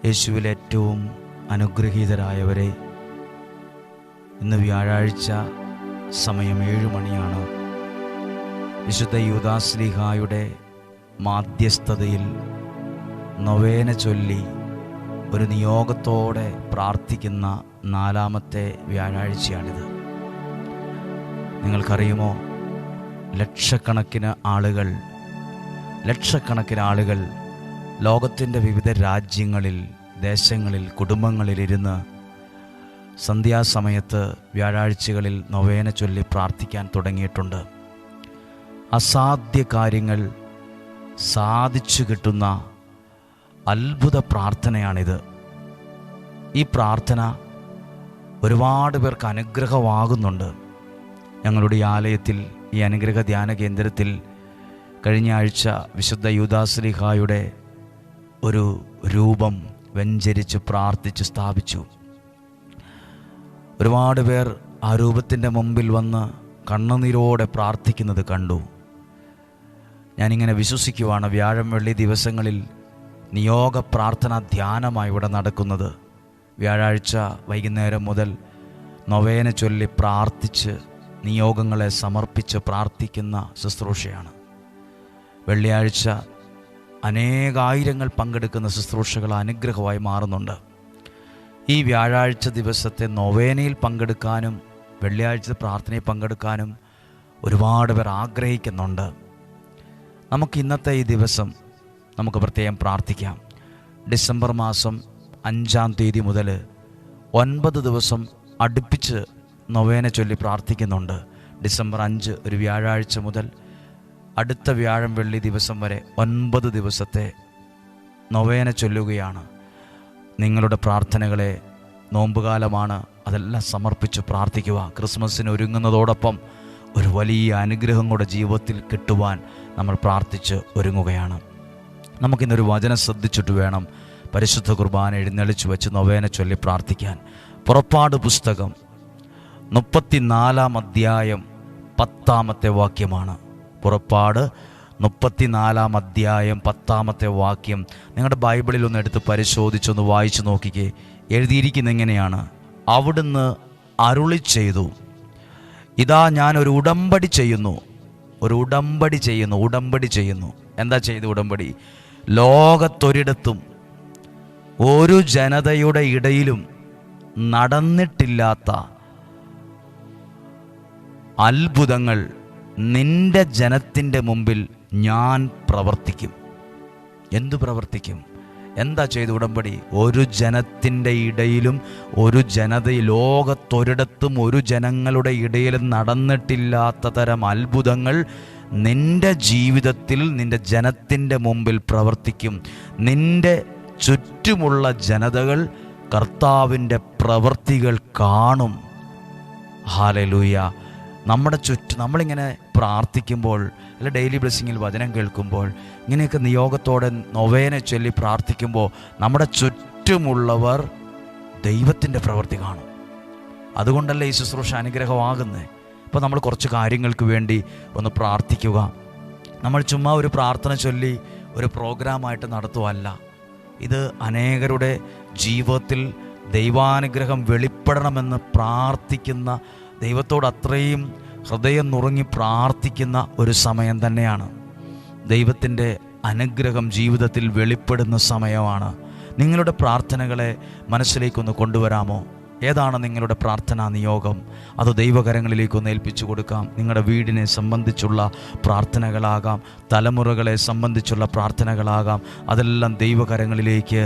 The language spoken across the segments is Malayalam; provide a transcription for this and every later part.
യേശുവിൽ ഏറ്റവും അനുഗ്രഹീതരായവരെ, ഇന്ന് വ്യാഴാഴ്ച സമയം 7 മണിയാണ്. വിശുദ്ധ യൂദാശ്ലീഹായുടെ മാധ്യസ്ഥതയിൽ നൊവേന ചൊല്ലി ഒരു നിയോഗത്തോടെ പ്രാർത്ഥിക്കുന്ന 4-ാമത്തെ വ്യാഴാഴ്ചയാണിത്. നിങ്ങൾക്കറിയുമോ, ലക്ഷക്കണക്കിന് ആളുകൾ ലോകത്തിൻ്റെ വിവിധ രാജ്യങ്ങളിൽ, ദേശങ്ങളിൽ, കുടുംബങ്ങളിലിരുന്ന് സന്ധ്യാസമയത്ത് വ്യാഴാഴ്ചകളിൽ നൊവേന ചൊല്ലി പ്രാർത്ഥിക്കാൻ തുടങ്ങിയിട്ടുണ്ട്. അസാധ്യ കാര്യങ്ങൾ സാധിച്ചു കിട്ടുന്ന അത്ഭുത പ്രാർത്ഥനയാണിത്. ഈ പ്രാർത്ഥന ഒരുപാട് പേർക്ക് അനുഗ്രഹമാകുന്നുണ്ട്. ഞങ്ങളുടെ ഈ ആലയത്തിൽ, ഈ അനുഗ്രഹ ധ്യാന കേന്ദ്രത്തിൽ കഴിഞ്ഞ ആഴ്ച വിശുദ്ധ യൂദാശ്ലീഹായുടെ ഒരു രൂപം വെഞ്ചരിച്ച് പ്രാർത്ഥിച്ച് സ്ഥാപിച്ചു. ഒരുപാട് പേർ ആ രൂപത്തിൻ്റെ മുമ്പിൽ വന്ന് കണ്ണുനീരോടെ പ്രാർത്ഥിക്കുന്നത് കണ്ടു. ഞാനിങ്ങനെ വിശ്വസിക്കുവാണ്, വ്യാഴം വെള്ളി ദിവസങ്ങളിൽ നിയോഗ പ്രാർത്ഥന ധ്യാനമായി ഇവിടെ നടക്കുന്നത്. വ്യാഴാഴ്ച വൈകുന്നേരം മുതൽ നൊവേന ചൊല്ലി പ്രാർത്ഥിച്ച് നിയോഗങ്ങളെ സമർപ്പിച്ച് പ്രാർത്ഥിക്കുന്ന ശുശ്രൂഷയാണ്. വെള്ളിയാഴ്ച അനേകായിരങ്ങൾ പങ്കെടുക്കുന്ന ശുശ്രൂഷകൾ അനുഗ്രഹമായി മാറുന്നുണ്ട്. ഈ വ്യാഴാഴ്ച ദിവസത്തെ നൊവേനയിൽ പങ്കെടുക്കാനും വെള്ളിയാഴ്ച പ്രാർത്ഥനയിൽ പങ്കെടുക്കാനും ഒരുപാട് പേർ ആഗ്രഹിക്കുന്നുണ്ട്. നമുക്ക് ഇന്നത്തെ ഈ ദിവസം നമുക്ക് പ്രത്യേകം പ്രാർത്ഥിക്കാം. ഡിസംബർ മാസം 5-ാം തീയതി മുതൽ 9 ദിവസം അടുപ്പിച്ച് നൊവേന ചൊല്ലി പ്രാർത്ഥിക്കുന്നുണ്ട്. ഡിസംബർ 5 ഒരു വ്യാഴാഴ്ച മുതൽ അടുത്ത വ്യാഴം വെള്ളി ദിവസം വരെ 9 ദിവസത്തെ നൊവേന ചൊല്ലുകയാണ്. നിങ്ങളുടെ പ്രാർത്ഥനകളെ, നോമ്പുകാലമാണ്, അതെല്ലാം സമർപ്പിച്ച് പ്രാർത്ഥിക്കുക. ക്രിസ്മസിന് ഒരുങ്ങുന്നതോടൊപ്പം ഒരു വലിയ അനുഗ്രഹം കൂടെ ജീവിതത്തിൽ കിട്ടുവാൻ നമ്മൾ പ്രാർത്ഥിച്ച് ഒരുങ്ങുകയാണ്. നമുക്കിന്നൊരു വചനം ശ്രദ്ധിച്ചിട്ട് വേണം പരിശുദ്ധ കുർബാന എഴുന്നള്ളിച്ച് വെച്ച് നൊവേന ചൊല്ലി പ്രാർത്ഥിക്കാൻ. പുറപ്പാട് പുസ്തകം 34-ാം അധ്യായം 10-ാമത്തെ വാക്യമാണ്. പുറപ്പാട് 34-ാം അധ്യായം 10-ാമത്തെ വാക്യം നിങ്ങളുടെ ബൈബിളിൽ ഒന്ന് എടുത്ത് പരിശോധിച്ചൊന്ന് വായിച്ചു നോക്കിക്കേ. എഴുതിയിരിക്കുന്ന എങ്ങനെയാണ്? അവിടുന്ന് അരുളി ചെയ്തു, ഇതാ ഞാൻ ഒരു ഉടമ്പടി ചെയ്യുന്നു. എന്താ ചെയ്തു ഉടമ്പടി? ലോകത്തൊരിടത്തും ഒരു ജനതയുടെ ഇടയിലും നടന്നിട്ടില്ലാത്ത അത്ഭുതങ്ങൾ നിന്റെ ജനത്തിൻ്റെ മുമ്പിൽ ഞാൻ പ്രവർത്തിക്കും. എന്തു പ്രവർത്തിക്കും? എന്താ ചെയ്തു ഉടമ്പടി? ഒരു ജനത്തിൻ്റെ ഇടയിലും, ഒരു ജനതയിൽ, ലോകത്തൊരിടത്തും ഒരു ജനങ്ങളുടെ ഇടയിലും നടന്നിട്ടില്ലാത്ത തരം അത്ഭുതങ്ങൾ നിന്റെ ജീവിതത്തിൽ, നിന്റെ ജനത്തിൻ്റെ മുമ്പിൽ പ്രവർത്തിക്കും. നിന്റെ ചുറ്റുമുള്ള ജനതകൾ കർത്താവിൻ്റെ പ്രവൃത്തികൾ കാണും. ഹല്ലേലൂയ. നമ്മുടെ ചുറ്റും നമ്മളിങ്ങനെ പ്രാർത്ഥിക്കുമ്പോൾ, അല്ല ഡെയിലി ബ്ലെസ്സിങ്ങിൽ വചനം കേൾക്കുമ്പോൾ, ഇങ്ങനെയൊക്കെ നിയോഗത്തോടെ നൊവേന ചൊല്ലി പ്രാർത്ഥിക്കുമ്പോൾ നമ്മുടെ ചുറ്റുമുള്ളവർ ദൈവത്തിൻ്റെ പ്രവൃത്തി കാണും. അതുകൊണ്ടല്ലേ ഈ ശുശ്രൂഷ അനുഗ്രഹമാകുന്നത്. ഇപ്പോൾ നമ്മൾ കുറച്ച് കാര്യങ്ങൾക്ക് വേണ്ടി ഒന്ന് പ്രാർത്ഥിക്കുക. നമ്മൾ ചുമ്മാ ഒരു പ്രാർത്ഥന ചൊല്ലി ഒരു പ്രോഗ്രാമായിട്ട് നടത്തുവല്ല. ഇത് അനേകരുടെ ജീവിതത്തിൽ ദൈവാനുഗ്രഹം വെളിപ്പെടണമെന്ന് പ്രാർത്ഥിക്കുന്ന, ദൈവത്തോട് അത്രയും ഹൃദയം നുറുങ്ങി പ്രാർത്ഥിക്കുന്ന ഒരു സമയം തന്നെയാണ്. ദൈവത്തിൻ്റെ അനുഗ്രഹം ജീവിതത്തിൽ വെളിപ്പെടുന്ന സമയമാണ്. നിങ്ങളുടെ പ്രാർത്ഥനകളെ മനസ്സിലേക്കൊന്ന് കൊണ്ടുവരാമോ? ഏതാണ് നിങ്ങളുടെ പ്രാർത്ഥനാ നിയോഗം? അത് ദൈവകരങ്ങളിലേക്കൊന്ന് ഏൽപ്പിച്ചു കൊടുക്കാം. നിങ്ങളുടെ വീടിനെ സംബന്ധിച്ചുള്ള പ്രാർത്ഥനകളാകാം, തലമുറകളെ സംബന്ധിച്ചുള്ള പ്രാർത്ഥനകളാകാം. അതെല്ലാം ദൈവകരങ്ങളിലേക്ക്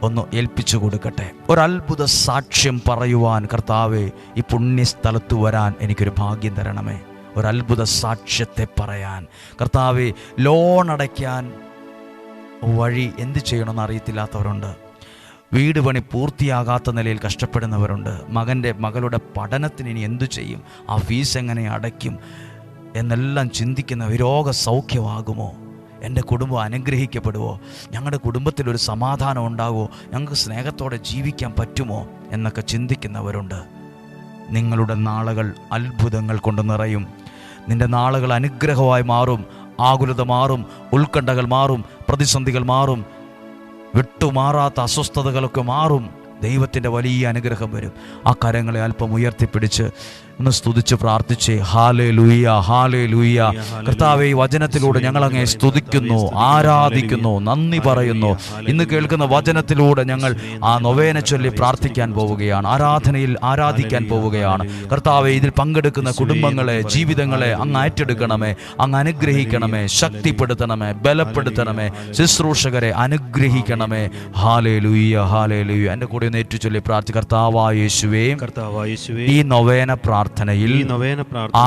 ഒന്ന് ഏൽപ്പിച്ചു കൊടുക്കട്ടെ. ഒരത്ഭുത സാക്ഷ്യം പറയുവാൻ കർത്താവേ, ഈ പുണ്യസ്ഥലത്ത് വരാൻ എനിക്കൊരു ഭാഗ്യം തരണമേ. ഒരത്ഭുത സാക്ഷ്യത്തെ പറയാൻ കർത്താവേ. ലോൺ അടയ്ക്കാൻ വഴി എന്ത് ചെയ്യണമെന്ന് അറിയത്തില്ലാത്തവരുണ്ട്. വീട് പണി പൂർത്തിയാകാത്ത നിലയിൽ കഷ്ടപ്പെടുന്നവരുണ്ട്. മകളുടെ പഠനത്തിന് ഇനി എന്തു ചെയ്യും, ആ ഫീസ് എങ്ങനെ അടയ്ക്കും എന്നെല്ലാം ചിന്തിക്കുന്ന, രോഗസൗഖ്യമാകുമോ, എൻ്റെ കുടുംബം അനുഗ്രഹിക്കപ്പെടുമോ, ഞങ്ങളുടെ കുടുംബത്തിലൊരു സമാധാനം ഉണ്ടാകുമോ, ഞങ്ങൾക്ക് സ്നേഹത്തോടെ ജീവിക്കാൻ പറ്റുമോ എന്നൊക്കെ ചിന്തിക്കുന്നവരുണ്ട്. നിങ്ങളുടെ നാളുകൾ അത്ഭുതങ്ങൾ കൊണ്ട് നിറയും. നിൻ്റെ നാളുകൾ അനുഗ്രഹമായി മാറും. ആകുലത മാറും, ഉത്കണ്ഠകൾ മാറും, പ്രതിസന്ധികൾ മാറും. വിട്ടുമാറാത്ത അസ്വസ്ഥതകളൊക്കെ മാറും. ദൈവത്തിൻ്റെ വലിയ അനുഗ്രഹം വരും. ആ കരങ്ങളെ അല്പം ഉയർത്തിപ്പിടിച്ച് ഒന്ന് സ്തുതിച്ച് പ്രാർത്ഥിച്ചേ. Hallelujah, hallelujah. കർത്താവേ, ഈ വചനത്തിലൂടെ ഞങ്ങൾ അങ്ങേ സ്തുതിക്കുന്നു, ആരാധിക്കുന്നു, നന്ദി പറയുന്നു. ഇന്ന് കേൾക്കുന്ന വചനത്തിലൂടെ ഞങ്ങൾ ആ നൊവേന ചൊല്ലി പ്രാർത്ഥിക്കാൻ പോവുകയാണ്, ആരാധനയിൽ ആരാധിക്കാൻ പോവുകയാണ്. കർത്താവേ, ഇതിൽ പങ്കെടുക്കുന്ന കുടുംബങ്ങളെ, ജീവിതങ്ങളെ അങ്ങ് ഏറ്റെടുക്കണമേ, അങ്ങ് അനുഗ്രഹിക്കണമേ, ശക്തിപ്പെടുത്തണമേ, ബലപ്പെടുത്തണമേ, ശുശ്രൂഷകരെ അനുഗ്രഹിക്കണമേ. Hallelujah, hallelujah. എൻ്റെ കൂടെ ഒന്ന് ഏറ്റുചൊല്ലി പ്രാർത്ഥി. കർത്താവായ യേശുവേ, ഈ നൊവേന പ്രാർത്ഥനയിൽ,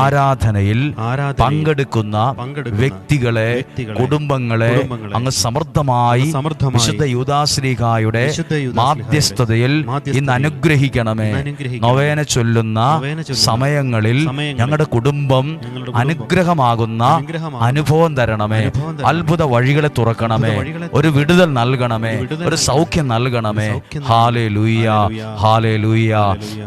ആരാധനയിൽ പങ്കെടുക്കുന്ന വ്യക്തികളെ, കുടുംബങ്ങളെ അങ്ങ് സമൃദ്ധമായി വിശുദ്ധ യൂദാശ്ലീഹായുടെ മാധ്യസ്ഥതയിൽ ഇന്ന് അനുഗ്രഹിക്കണമേ. നൊവേന ചൊല്ലുന്ന സമയങ്ങളിൽ ഞങ്ങളുടെ കുടുംബം അനുഗ്രഹമാകുന്ന അനുഭവം തരണമേ. അത്ഭുത വഴികളെ തുറക്കണമേ. ഒരു വിടുതൽ നൽകണമേ, ഒരു സൗഖ്യം നൽകണമേ. Hallelujah, hallelujah.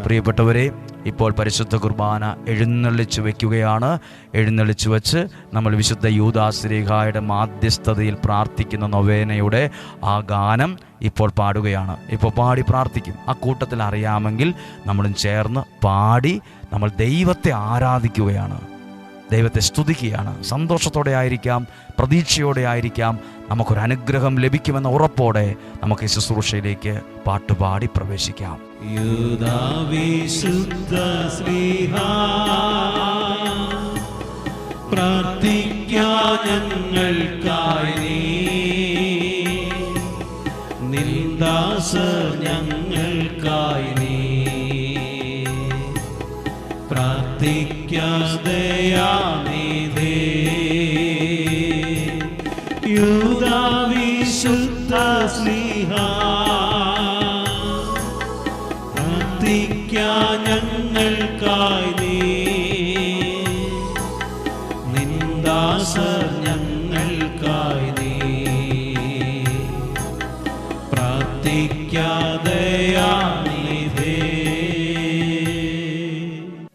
പ്രിയപ്പെട്ടവരെ, ഇപ്പോൾ പരിശുദ്ധ കുർബാന എഴുന്നള്ളിച്ചു വയ്ക്കുകയാണ്. എഴുന്നള്ളിച്ചു വച്ച് നമ്മൾ വിശുദ്ധ യൂദാശ്ലീഹായുടെ മാധ്യസ്ഥതയിൽ പ്രാർത്ഥിക്കുന്ന നൊവേനയുടെ ആ ഗാനം ഇപ്പോൾ പാടുകയാണ്. ഇപ്പോൾ പാടി പ്രാർത്ഥിക്കും. ആ കൂട്ടത്തിൽ അറിയാമെങ്കിൽ നമ്മളും ചേർന്ന് പാടി നമ്മൾ ദൈവത്തെ ആരാധിക്കുകയാണ്, ദൈവത്തെ സ്തുതിക്കുകയാണ്. സന്തോഷത്തോടെ ആയിരിക്കാം, പ്രതീക്ഷയോടെ ആയിരിക്കാം. നമുക്കൊരു അനുഗ്രഹം ലഭിക്കുമെന്ന ഉറപ്പോടെ നമുക്ക് ഈ ശുശ്രൂഷയിലേക്ക് പാട്ടുപാടി പ്രവേശിക്കാം.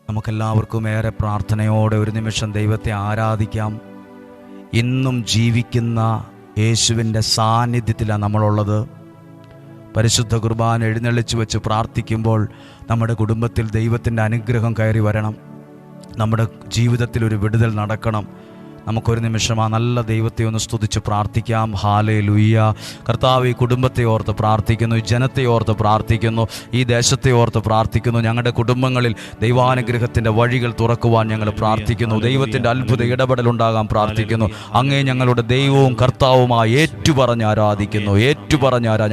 നമുക്കെല്ലാവർക്കും ഏറെ പ്രാർത്ഥനയോടെ ഒരു നിമിഷം ദൈവത്തെ ആരാധിക്കാം. ഇന്നും ജീവിക്കുന്ന യേശുവിൻ്റെ സാന്നിധ്യത്തിലാണ് നമ്മളുള്ളത്. പരിശുദ്ധ കുർബാന എഴുന്നള്ളിച്ചു വെച്ച് പ്രാർത്ഥിക്കുമ്പോൾ നമ്മുടെ കുടുംബത്തിൽ ദൈവത്തിൻ്റെ അനുഗ്രഹം കയറി വരണം. നമ്മുടെ ജീവിതത്തിൽ ഒരു വിടുതൽ നടക്കണം. നമുക്കൊരു നിമിഷം ആ നല്ല ദൈവത്തെ ഒന്ന് സ്തുതിച്ച് പ്രാർത്ഥിക്കാം. ഹല്ലേലൂയ. കർത്താവ്, ഈ കുടുംബത്തെ ഓർത്ത് പ്രാർത്ഥിക്കുന്നു, ഈ ജനത്തെ ഓർത്ത് പ്രാർത്ഥിക്കുന്നു, ഈ ദേശത്തെ ഓർത്ത് പ്രാർത്ഥിക്കുന്നു. ഞങ്ങളുടെ കുടുംബങ്ങളിൽ ദൈവാനുഗ്രഹത്തിൻ്റെ വഴികൾ തുറക്കുവാൻ ഞങ്ങൾ പ്രാർത്ഥിക്കുന്നു. ദൈവത്തിൻ്റെ അത്ഭുത ഇടപെടലുണ്ടാകാൻ പ്രാർത്ഥിക്കുന്നു. അങ്ങേ ഞങ്ങളുടെ ദൈവവും കർത്താവുമായി ഏറ്റുപറഞ്ഞ് ആരാധിക്കുന്നു,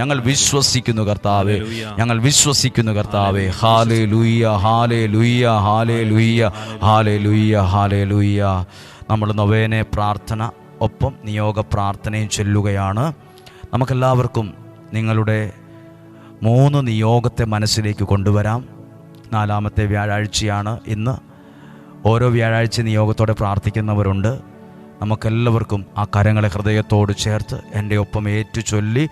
ഞങ്ങൾ വിശ്വസിക്കുന്നു കർത്താവേ, ഞങ്ങൾ വിശ്വസിക്കുന്നു കർത്താവേ. ഹല്ലേലൂയ, ഹല്ലേലൂയ, ഹല്ലേലൂയ, ഹല്ലേലൂയ, ഹല്ലേലൂയ. നമ്മൾ നൊവേനെ പ്രാർത്ഥന ഒപ്പം നിയോഗ പ്രാർത്ഥനയും ചൊല്ലുകയാണ്. നമുക്കെല്ലാവർക്കും നിങ്ങളുടെ 3 നിയോഗത്തെ മനസ്സിലേക്ക് കൊണ്ടുവരാം. 4-ാമത്തെ വ്യാഴാഴ്ചയാണ് ഇന്ന്. ഓരോ വ്യാഴാഴ്ച നിയോഗത്തോടെ പ്രാർത്ഥിക്കുന്നവരുണ്ട്. നമുക്കെല്ലാവർക്കും ആ കരങ്ങളെ ഹൃദയത്തോട് ചേർത്ത് എൻ്റെ ഒപ്പം ഏറ്റു ചൊല്ലി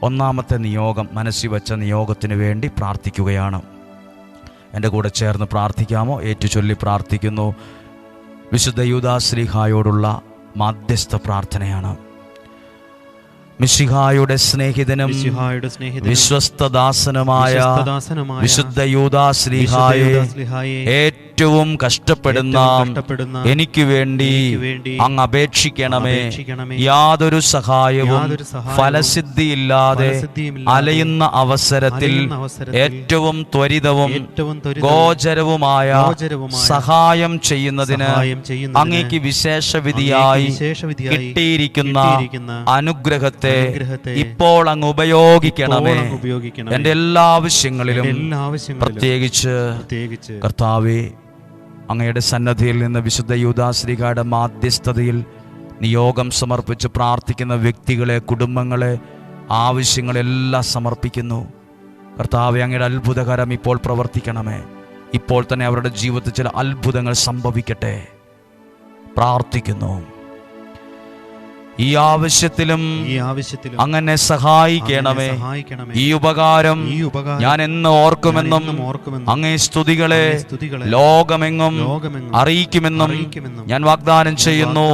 1-ാമത്തെ നിയോഗം, മനസ്സിൽ വച്ച നിയോഗത്തിന് വേണ്ടി പ്രാർത്ഥിക്കുകയാണ്. എൻ്റെ കൂടെ ചേർന്ന് പ്രാർത്ഥിക്കാമോ? ഏറ്റു ചൊല്ലി പ്രാർത്ഥിക്കുന്നു. വിശുദ്ധ യൂദാശ്ലീഹായോടുള്ള മാധ്യസ്ഥ പ്രാർത്ഥനയാണ്. മിശിഹായുടെ സ്നേഹിതനും വിശ്വസ്തദാസനുമായ വിശുദ്ധ യൂദാശ്ലീഹായെ ഏറ്റവും കഷ്ടപ്പെടുന്ന എനിക്ക് വേണ്ടി അങ്ങ് അപേക്ഷിക്കണമേ. യാതൊരു സഹായവും ഫലസിദ്ധിയില്ലാതെ അലയുന്ന അവസരത്തിൽ ഏറ്റവും ത്വരിതവും ഗോചരവുമായ സഹായം ചെയ്യുന്നതിന് അങ്ങേക്ക് വിശേഷവിധിയായി കിട്ടിയിരിക്കുന്ന അനുഗ്രഹത്തെ ഇപ്പോൾ അങ്ങ് ഉപയോഗിക്കണമേ. എൻ്റെ എല്ലാ ആവശ്യങ്ങളിലും പ്രത്യേകിച്ച് കർത്താവേ, അങ്ങയുടെ സന്നദ്ധിയിൽ നിന്ന് വിശുദ്ധ യൂദാശ്ലീഹായുടെ മാധ്യസ്ഥതയിൽ നിയോഗം സമർപ്പിച്ച് പ്രാർത്ഥിക്കുന്ന വ്യക്തികളെ, കുടുംബങ്ങളെ, ആവശ്യങ്ങളെല്ലാം സമർപ്പിക്കുന്നു. കർത്താവേ, അങ്ങയുടെ അത്ഭുതകരം ഇപ്പോൾ പ്രവർത്തിക്കണമേ. ഇപ്പോൾ തന്നെ അവരുടെ ജീവിതത്തിൽ ചില അത്ഭുതങ്ങൾ സംഭവിക്കട്ടെ പ്രാർത്ഥിക്കുന്നു. ഈ ആവശ്യത്തിലും അങ്ങനെ സഹായിക്കണമേ. ഈ ഉപകാരം ഞാൻ എന്ന് ഓർക്കുമെന്നും അങ്ങേ സ്തുതികളെ ലോകമെങ്ങും അറിയിക്കുമെന്നും ഞാൻ വാഗ്ദാനം ചെയ്യുന്നു.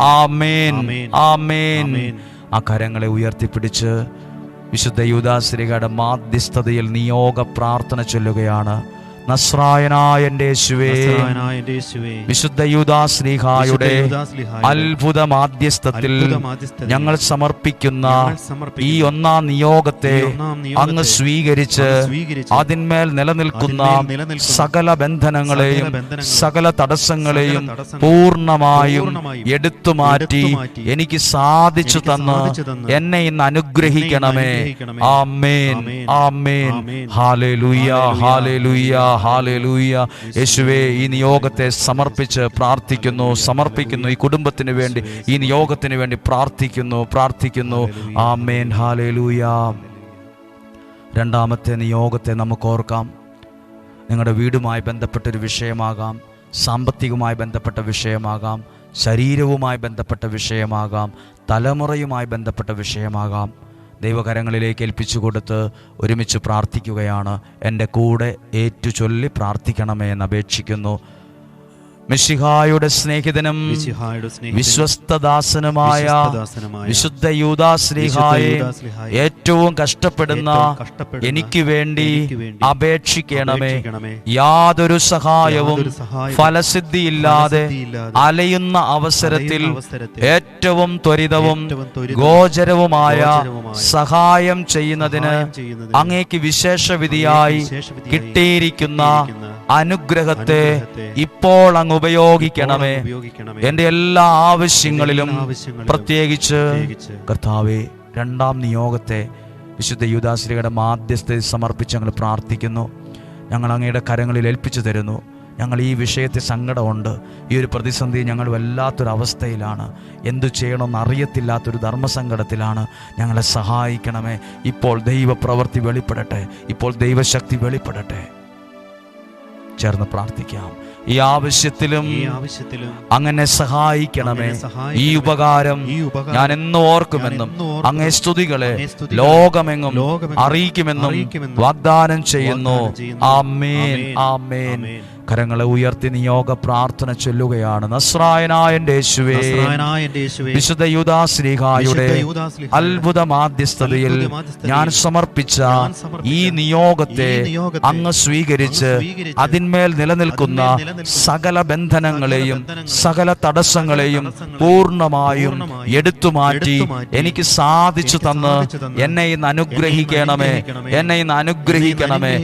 ആമേൻ, ആമേൻ. ആ കരങ്ങളെ ഉയർത്തിപ്പിടിച്ച് വിശുദ്ധ യൂദാശ്ലീഹയുടെ മാധ്യസ്ഥതയിൽ നിയോഗ പ്രാർത്ഥന ചൊല്ലുകയാണ്. നസ്രായനായ എൻ്റെ യേശുവേ, വിശുദ്ധ യൂദാശ്ലീഹായുടെ അത്ഭുത മാധ്യസ്ഥത്തിൽ ഞങ്ങൾ സമർപ്പിക്കുന്ന ഈ ഒന്നാം നിയോഗത്തെ അങ്ങ് സ്വീകരിച്ച് അതിന്മേൽ നിലനിൽക്കുന്ന സകല ബന്ധനങ്ങളെയും സകല തടസ്സങ്ങളെയും പൂർണ്ണമായും എടുത്തുമാറ്റി എനിക്ക് സാധിച്ചു തന്ന് എന്നെ ഇന്ന് അനുഗ്രഹിക്കണമേ. ആമേൻ, ആമേൻ. ഹല്ലേലൂയ, ഹല്ലേലൂയ, ഹല്ലേലൂയ. യേശുവേ, ഈ നിയോഗത്തെ സമർപ്പിച്ച് സമർപ്പിക്കുന്നു. ഈ കുടുംബത്തിന് വേണ്ടി, ഈ നിയോഗത്തിന് വേണ്ടി പ്രാർത്ഥിക്കുന്നു. ആമേൻ, ഹല്ലേലൂയ. രണ്ടാമത്തെ നിയോഗത്തെ നമുക്ക് ഓർക്കാം. നിങ്ങളുടെ വീടുമായി ബന്ധപ്പെട്ടൊരു വിഷയമാകാം, സാമ്പത്തികവുമായി ബന്ധപ്പെട്ട വിഷയമാകാം, ശരീരവുമായി ബന്ധപ്പെട്ട വിഷയമാകാം, തലമുറയുമായി ബന്ധപ്പെട്ട വിഷയമാകാം. ദൈവകരങ്ങളിലേക്ക് ഏൽപ്പിച്ചു കൊടുത്ത് ഒരുമിച്ച് പ്രാർത്ഥിക്കുകയാണ്. എൻ്റെ കൂടെ ഏറ്റുചൊല്ലി പ്രാർത്ഥിക്കണമേ എന്ന് അപേക്ഷിക്കുന്നു. മിശിഹായുടെ സ്നേഹിതനും വിശ്വസ്തദാസനുമായ വിശുദ്ധ യൂദാശ്ലീഹായെ ഏറ്റവും കഷ്ടപ്പെടുന്ന എനിക്ക് വേണ്ടി അപേക്ഷിക്കണമേ. യാതൊരു സഹായവും ഫലസിദ്ധിയില്ലാതെ അലയുന്ന അവസരത്തിൽ ഏറ്റവും ത്വരിതവും ഗോചരവുമായ സഹായം ചെയ്യുന്നതിന് അങ്ങേക്ക് വിശേഷവിധിയായി കിട്ടിയിരിക്കുന്ന അനുഗ്രഹത്തെ ഇപ്പോൾ അങ്ങ് ഉപയോഗിക്കണമേ. എൻ്റെ എല്ലാ ആവശ്യങ്ങളിലും പ്രത്യേകിച്ച് കർത്താവേ, രണ്ടാം നിയോഗത്തെ വിശുദ്ധ യൂദാശ്ലീഹയുടെ മാധ്യസ്ഥതയിൽ സമർപ്പിച്ച് ഞങ്ങൾ പ്രാർത്ഥിക്കുന്നു. ഞങ്ങൾ അങ്ങയുടെ കരങ്ങളിൽ ഏൽപ്പിച്ചു തരുന്നു. ഞങ്ങൾ ഈ വിഷയത്തിൽ സങ്കടമുണ്ട്. ഈ ഒരു പ്രതിസന്ധി ഞങ്ങൾ വല്ലാത്തൊരവസ്ഥയിലാണ്. എന്തു ചെയ്യണമെന്ന് അറിയത്തില്ലാത്തൊരു ധർമ്മസങ്കടത്തിലാണ്. ഞങ്ങളെ സഹായിക്കണമേ. ഇപ്പോൾ ദൈവപ്രവൃത്തി വെളിപ്പെടട്ടെ. ഇപ്പോൾ ദൈവശക്തി വെളിപ്പെടട്ടെ. ചേർന്ന് പ്രാർത്ഥിക്കാം. ഈ ആവശ്യത്തിലും അങ്ങനെ സഹായിക്കണമേ. ഈ ഉപകാരം ഞാൻ എന്നും ഓർക്കുമെന്നും അങ്ങേ സ്തുതികളെ ലോകമെങ്ങും അറിയിക്കുമെന്നും വാഗ്ദാനം ചെയ്യുന്നു. ആമേൻ, ആമേൻ. കരങ്ങളെ ഉയർത്തി നിയോഗ പ്രാർത്ഥന ചൊല്ലുകയാണ്. നസ്രായനായ എൻ്റെ യേശുവേ, വിശുദ്ധ യൂദാശ്ലീഹായുടെ അത്ഭുത മാധ്യസ്ഥതയിൽ ഞാൻ സമർപ്പിച്ച ഈ നിയോഗത്തെ അങ്ങ് സ്വീകരിച്ച് അതിന്മേൽ നിലനിൽക്കുന്ന സകല ബന്ധനങ്ങളെയും സകല തടസ്സങ്ങളെയും പൂർണ്ണമായും എടുത്തുമാറ്റി എനിക്ക് സാധിച്ചു തന്ന് എന്നെ ഇന്ന് അനുഗ്രഹിക്കണമേ. എന്നെ ഇന്ന് അനുഗ്രഹിക്കണമേ.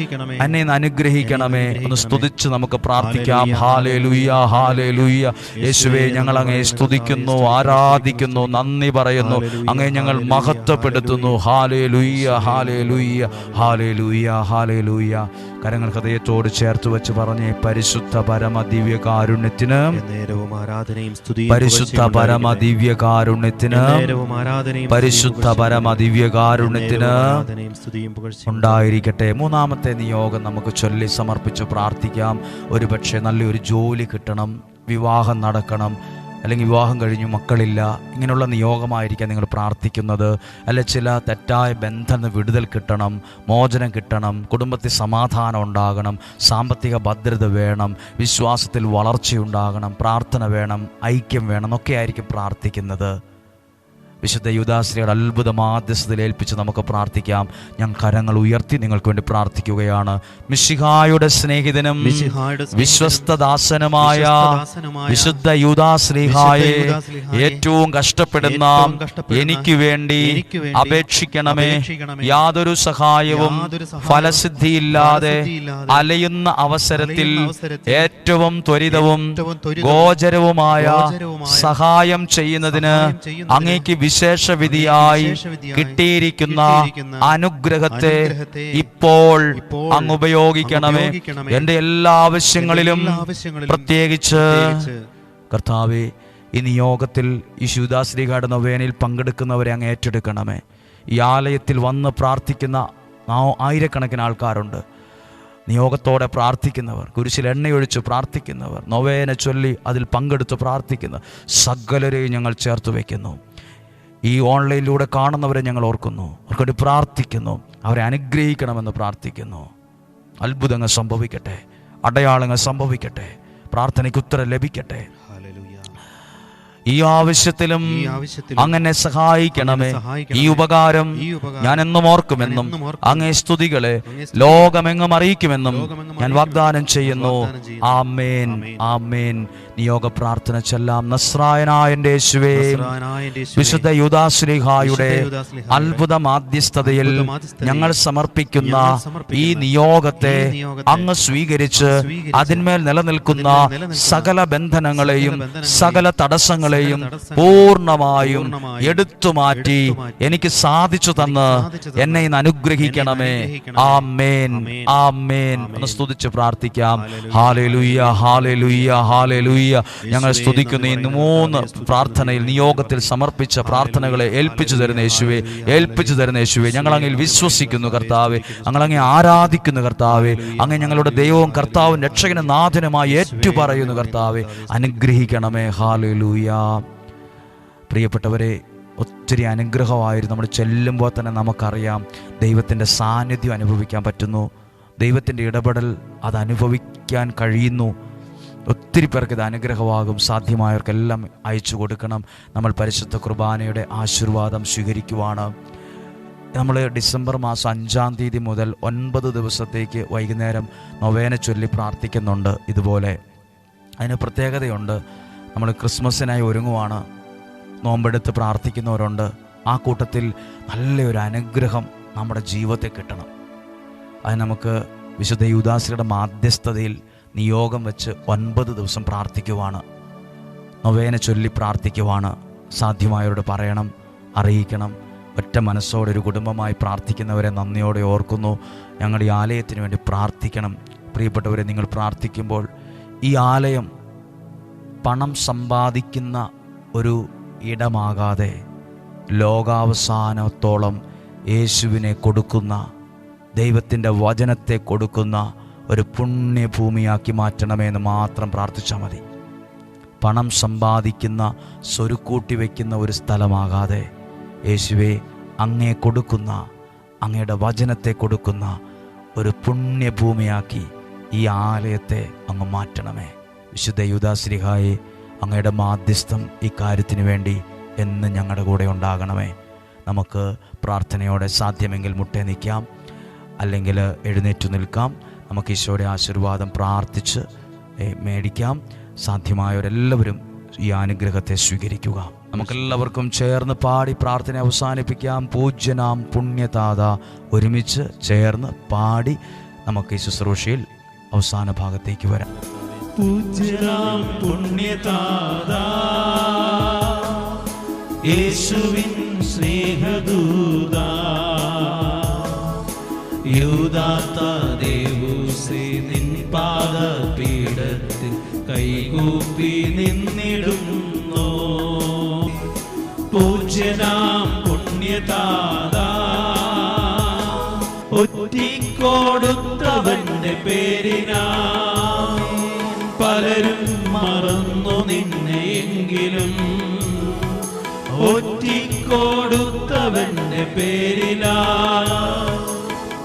എന്നെ ഇന്ന് അനുഗ്രഹിക്കണമേ. ഒന്ന് സ്തുതിച്ച് നമുക്ക് പ്രാർത്ഥിക്കാം. ഹല്ലേലൂയ, ഹല്ലേലൂയ. യേശുവേ, ഞങ്ങൾ അങ്ങയെ സ്തുതിക്കുന്നു, ആരാധിക്കുന്നു, നന്ദി പറയുന്നു. അങ്ങയെ ഞങ്ങൾ മഹത്വപ്പെടുത്തുന്നു. ഹല്ലേലൂയ, ഹല്ലേലൂയ, ഹല്ലേലൂയ, ഹല്ലേലൂയ. കരങ്ങൾ ഹൃദയത്തോട് ചേർത്ത് വെച്ച് പറഞ്ഞേ, പരിശുദ്ധ പരമ ദിവ്യകാരുണ്യത്തിന്, പരിശുദ്ധ പരമ ദിവ്യകാരുണ്യത്തിന്, പരിശുദ്ധ പരമ ദിവ്യകാരുണ്യത്തിന് ഉണ്ടായിരിക്കട്ടെ. മൂന്നാമത്തെ നിയോഗം നമുക്ക് ചൊല്ലി സമർപ്പിച്ച് പ്രാർത്ഥിക്കാം. ഒരുപക്ഷെ നല്ലൊരു ജോലി കിട്ടണം, വിവാഹം നടക്കണം, അല്ലെങ്കിൽ വിവാഹം കഴിഞ്ഞു മക്കളില്ല, ഇങ്ങനെയുള്ള നിയോഗമായിരിക്കാം നിങ്ങൾ പ്രാർത്ഥിക്കുന്നത്. അല്ലെ ചില തെറ്റായ ബന്ധന വിടുതൽ കിട്ടണം, മോചനം കിട്ടണം, കുടുംബത്തിൽ സമാധാനം ഉണ്ടാകണം, സാമ്പത്തിക ഭദ്രത വേണം, വിശ്വാസത്തിൽ വളർച്ചയുണ്ടാകണം, പ്രാർത്ഥന വേണം, ഐക്യം വേണം എന്നൊക്കെ ആയിരിക്കും പ്രാർത്ഥിക്കുന്നത്. വിശുദ്ധ യൂദാശ്ലീഹയുടെ അത്ഭുത മാധ്യസ്ഥതയിൽ ഏൽപ്പിച്ച് നമുക്ക് പ്രാർത്ഥിക്കാം. ഞാൻ കരങ്ങൾ ഉയർത്തി നിങ്ങൾക്ക് വേണ്ടി പ്രാർത്ഥിക്കുകയാണ്. മിശിഹായുടെ സ്നേഹിതനും വിശ്വസ്തദാസനുമായ വിശുദ്ധ യൂദാശ്ലീഹായെ ഏറ്റവും കഷ്ടപ്പെടുന്ന എനിക്ക് വേണ്ടി അപേക്ഷിക്കണമേ. യാതൊരു സഹായവും ഫലസിദ്ധിയില്ലാതെ അലയുന്ന അവസരത്തിൽ ഏറ്റവും ത്വരിതവും ഗോചരവുമായ സഹായം ചെയ്യുന്നതിന് അങ്ങേക്ക് വിശേഷവിധിയായി കിട്ടിയിരിക്കുന്ന അനുഗ്രഹത്തെ ഇപ്പോൾ അങ്ങ് ഉപയോഗിക്കണമേ. എൻ്റെ എല്ലാ ആവശ്യങ്ങളിലും പ്രത്യേകിച്ച് കർത്താവേ, ഈ നിയോഗത്തിൽ ഈ യൂദാശ്ലീഹയുടെ നൊവേനയിൽ പങ്കെടുക്കുന്നവരെ അങ്ങ് ഏറ്റെടുക്കണമേ. ഈ ആലയത്തിൽ വന്ന് പ്രാർത്ഥിക്കുന്ന ആയിരക്കണക്കിന് ആൾക്കാരുണ്ട്. നിയോഗത്തോടെ പ്രാർത്ഥിക്കുന്നവർ, കുരിശിൽ എണ്ണയൊഴിച്ച് പ്രാർത്ഥിക്കുന്നവർ, നൊവേന ചൊല്ലി അതിൽ പങ്കെടുത്ത് പ്രാർത്ഥിക്കുന്ന സകലരെയും ഞങ്ങൾ ചേർത്ത് വയ്ക്കുന്നു. ഈ ഓൺലൈനിലൂടെ കാണുന്നവരെ ഞങ്ങൾ ഓർക്കുന്നു, അവർക്കൊരു പ്രാർത്ഥിക്കുന്നു, അവരെ അനുഗ്രഹിക്കണമെന്ന് പ്രാർത്ഥിക്കുന്നു. അത്ഭുതങ്ങൾ സംഭവിക്കട്ടെ, അടയാളങ്ങൾ സംഭവിക്കട്ടെ, പ്രാർത്ഥനയ്ക്ക് ഉത്തരം ലഭിക്കട്ടെ. ഈ ആവശ്യത്തിലും അങ്ങനെ സഹായിക്കണമേ. ഈ ഉപകാരം ഞാൻ എന്നും ഓർക്കുമെന്നും അങ്ങേ സ്തുതികളെ ലോകമെങ്ങും അറിയിക്കുമെന്നും ഞാൻ വാഗ്ദാനം ചെയ്യുന്നു. ആമേൻ, ആമേൻ. നിയോഗ പ്രാർത്ഥന ചെല്ലാം. നസ്രായനായ എൻ്റെ യേശുവേ, വിശുദ്ധ യൂദാശ്ലീഹായുടെ അത്ഭുത മാധ്യസ്ഥതയിൽ ഞങ്ങൾ സമർപ്പിക്കുന്ന ഈ നിയോഗത്തെ അങ്ങ് സ്വീകരിച്ച് അതിന്മേൽ നിലനിൽക്കുന്ന സകല ബന്ധനങ്ങളെയും സകല തടസ്സങ്ങളെയും പൂർണ്ണമായും എടുത്തുമാറ്റി എനിക്ക് സാധിച്ചു തന്ന് എന്നെ ഇന്ന് അനുഗ്രഹിക്കണമേ. ആമേൻ, ആമേൻ. ഒന്ന് സ്തുതിച്ച് പ്രാർത്ഥിക്കാം. ഹല്ലേലൂയ, ഹല്ലേലൂയ, ഹല്ലേലൂയ. ഞങ്ങൾ സ്തുതിക്കുന്ന ഈ 3 പ്രാർത്ഥനയിൽ നിയോഗത്തിൽ സമർപ്പിച്ച പ്രാർത്ഥനകളെ ഏൽപ്പിച്ചു തരുന്ന യേശുവേ, ഏൽപ്പിച്ചു തരുന്ന യേശുവേ, ഞങ്ങൾ അങ്ങിൽ വിശ്വസിക്കുന്നു കർത്താവേ, ഞങ്ങൾ അങ്ങേ ആരാധിക്കുന്നു കർത്താവേ, അങ്ങേ ഞങ്ങളുടെ ദൈവവും കർത്താവും രക്ഷകനും നാഥനുമായി ഏറ്റുപറയുന്നു കർത്താവേ. അനുഗ്രഹിക്കണമേ. ഹല്ലേലൂയ. പ്രിയപ്പെട്ടവരെ, ഒത്തിരി അനുഗ്രഹമായിരുന്നു. നമ്മൾ ചെല്ലുമ്പോൾ തന്നെ നമുക്കറിയാം ദൈവത്തിൻ്റെ സാന്നിധ്യം അനുഭവിക്കാൻ പറ്റുന്നു, ദൈവത്തിൻ്റെ ഇടപെടൽ അത് അനുഭവിക്കാൻ കഴിയുന്നു. ഒത്തിരി പേർക്ക് ഇത് അനുഗ്രഹമാകും. സാധ്യമായവർക്കെല്ലാം അയച്ചു കൊടുക്കണം. നമ്മൾ പരിശുദ്ധ കുർബാനയുടെ ആശീർവാദം സ്വീകരിക്കുവാണ്. നമ്മൾ ഡിസംബർ മാസം 5-ാം തീയതി മുതൽ 9 ദിവസത്തേക്ക് വൈകുന്നേരം നൊവേന ചൊല്ലി പ്രാർത്ഥിക്കുന്നുണ്ട്. ഇതുപോലെ അതിന് പ്രത്യേകതയുണ്ട്. നമ്മൾ ക്രിസ്മസിനായി ഒരുങ്ങുവാണ്. നോമ്പെടുത്ത് പ്രാർത്ഥിക്കുന്നവരുണ്ട്. ആ കൂട്ടത്തിൽ നല്ലൊരു അനുഗ്രഹം നമ്മുടെ ജീവിതത്തിൽ കിട്ടണം. അത് നമുക്ക് വിശുദ്ധ യൂദാശ്ലീഹയുടെ മാധ്യസ്ഥതയിൽ നിയോഗം വെച്ച് 9 ദിവസം പ്രാർത്ഥിക്കുവാണ്, നൊവേന ചൊല്ലി പ്രാർത്ഥിക്കുവാണ്. സാധ്യമായവരോട് പറയണം, അറിയിക്കണം. ഒറ്റ മനസ്സോടെ ഒരു കുടുംബമായി പ്രാർത്ഥിക്കുന്നവരെ നന്ദിയോടെ ഓർക്കുന്നു. ഞങ്ങളുടെ ഈ ആലയത്തിന് വേണ്ടി പ്രാർത്ഥിക്കണം. പ്രിയപ്പെട്ടവരെ, നിങ്ങൾ പ്രാർത്ഥിക്കുമ്പോൾ ഈ ആലയം പണം സമ്പാദിക്കുന്ന ഒരു ഇടമാകാതെ ലോകാവസാനത്തോളം യേശുവിനെ കൊടുക്കുന്ന, ദൈവത്തിൻ്റെ വചനത്തെ കൊടുക്കുന്ന ഒരു പുണ്യഭൂമിയാക്കി മാറ്റണമേ എന്ന് മാത്രം പ്രാർത്ഥിച്ചാൽ മതി. പണം സമ്പാദിക്കുന്ന, സ്വരുക്കൂട്ടി വയ്ക്കുന്ന ഒരു സ്ഥലമാകാതെ യേശുവേ, അങ്ങേ കൊടുക്കുന്ന, അങ്ങയുടെ വചനത്തെ കൊടുക്കുന്ന ഒരു പുണ്യഭൂമിയാക്കി ഈ ആലയത്തെ അങ്ങ് മാറ്റണമേ. വിശുദ്ധ യൂദാശ്ലീഹായെ, അങ്ങയുടെ മാധ്യസ്ഥം ഈ കാര്യത്തിന് വേണ്ടി എന്നും ഞങ്ങളുടെ കൂടെ ഉണ്ടാകണമേ. നമുക്ക് പ്രാർത്ഥനയോടെ സാധ്യമെങ്കിൽ മുട്ടേ നിൽക്കാം, അല്ലെങ്കിൽ എഴുന്നേറ്റു നിൽക്കാം. നമുക്ക് ഈശോയുടെ ആശീർവാദം പ്രാർത്ഥിച്ച് മേടിക്കാം. സാധ്യമായവരെല്ലാവരും ഈ അനുഗ്രഹത്തെ സ്വീകരിക്കുക. നമുക്കെല്ലാവർക്കും ചേർന്ന് പാടി പ്രാർത്ഥന അവസാനിപ്പിക്കാം. പൂജ്യനാം പുണ്യതാത, ഒരുമിച്ച് ചേർന്ന് പാടി നമുക്ക് ഈ ശുശ്രൂഷയിൽ അവസാന ഭാഗത്തേക്ക് വരാം. പൂജ്യനാം പുണ്യതാത, യേശുവിൻ സ്നേഹദൂത, യൂദാത്തദേവൂസേ, നിൻ പാദപീഠത്തിൽ കൈകൂപ്പി നിന്നിടുന്നു. പൂജ്യനാം പുണ്യതാത, ഒറ്റിക്കൊടുത്തവന്റെ പേരിനാ പലരും മറന്നു നിന്നെയെങ്കിലും, ഒറ്റിക്കൊടുത്തവന്റെ പേരിനാ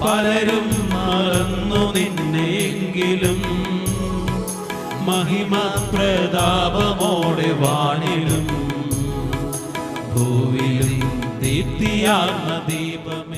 പലരും മറന്നു നിന്നെയെങ്കിലും, മഹിമ പ്രതാപമോടെ വാണിലും ഭൂവിലും ദീപ്തിയാർന്ന ദീപമേ.